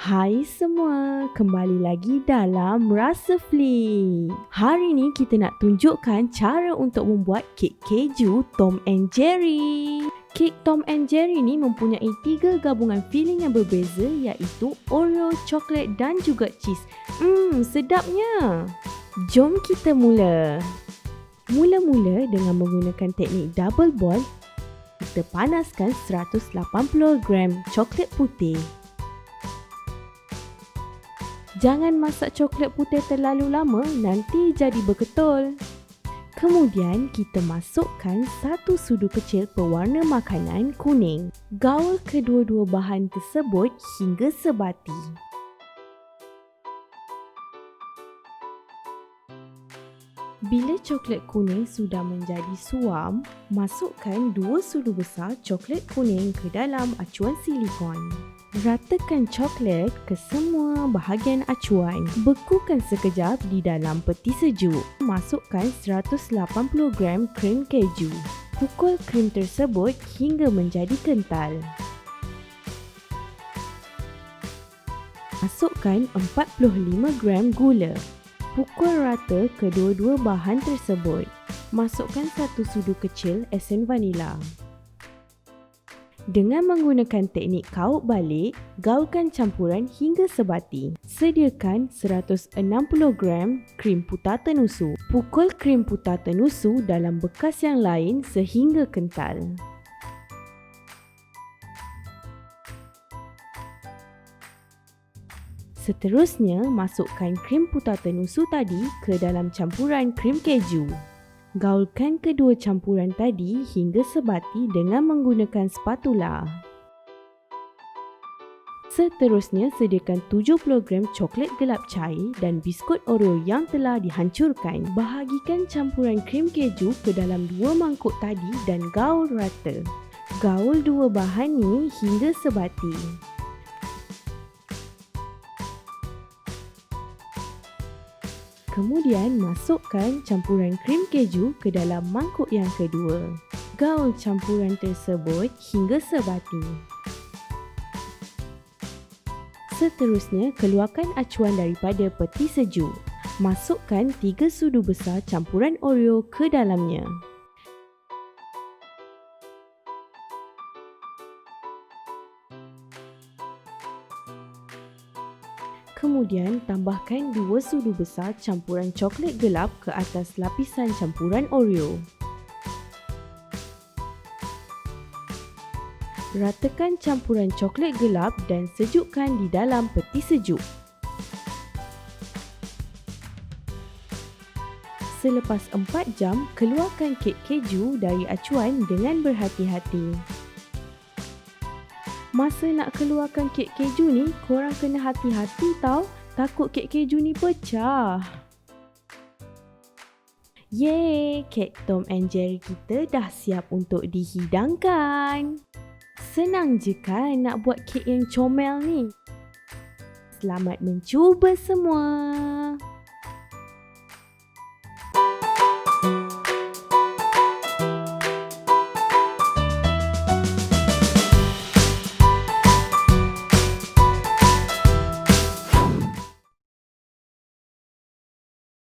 Hai semua, kembali lagi dalam Rasa Flick. Hari ni kita nak tunjukkan cara untuk membuat kek keju Tom and Jerry. Kek Tom and Jerry ni mempunyai 3 gabungan filling yang berbeza, iaitu Oreo, coklat dan juga cheese. Sedapnya. Jom kita mula. Mula-mula dengan menggunakan teknik double boil, kita panaskan 180 gram coklat putih. Jangan masak coklat putih terlalu lama, nanti jadi berketul. Kemudian kita masukkan 1 sudu kecil pewarna makanan kuning. Gaul kedua-dua bahan tersebut hingga sebati. Bila coklat kuning sudah menjadi suam, masukkan 2 sudu besar coklat kuning ke dalam acuan silikon. Ratakan coklat ke semua bahagian acuan. Bekukan sekejap di dalam peti sejuk. Masukkan 180 gram krim keju. Pukul krim tersebut hingga menjadi kental. Masukkan 45 gram gula. Pukul rata kedua-dua bahan tersebut. Masukkan 1 sudu kecil esen vanila. Dengan menggunakan teknik kaut balik, gaulkan campuran hingga sebati. Sediakan 160 gram krim putar tenusu. Pukul krim putar tenusu dalam bekas yang lain sehingga kental. Seterusnya, masukkan krim putar tenusu tadi ke dalam campuran krim keju. Gaulkan kedua campuran tadi hingga sebati dengan menggunakan spatula. Seterusnya, sediakan 70 gram coklat gelap cair dan biskut Oreo yang telah dihancurkan. Bahagikan campuran krim keju ke dalam 2 mangkuk tadi dan gaul rata. Gaul 2 bahan ni hingga sebati. Kemudian masukkan campuran krim keju ke dalam mangkuk yang kedua. Gaul campuran tersebut hingga sebati. Seterusnya, keluarkan acuan daripada peti sejuk. Masukkan 3 sudu besar campuran Oreo ke dalamnya. Kemudian tambahkan 2 sudu besar campuran coklat gelap ke atas lapisan campuran Oreo. Ratakan campuran coklat gelap dan sejukkan di dalam peti sejuk. Selepas 4 jam, keluarkan kek keju dari acuan dengan berhati-hati. Masa nak keluarkan kek keju ni, korang kena hati-hati tau. Takut kek keju ni pecah. Yeay, kek Tom and Jerry kita dah siap untuk dihidangkan. Senang je kan nak buat kek yang comel ni? Selamat mencuba semua.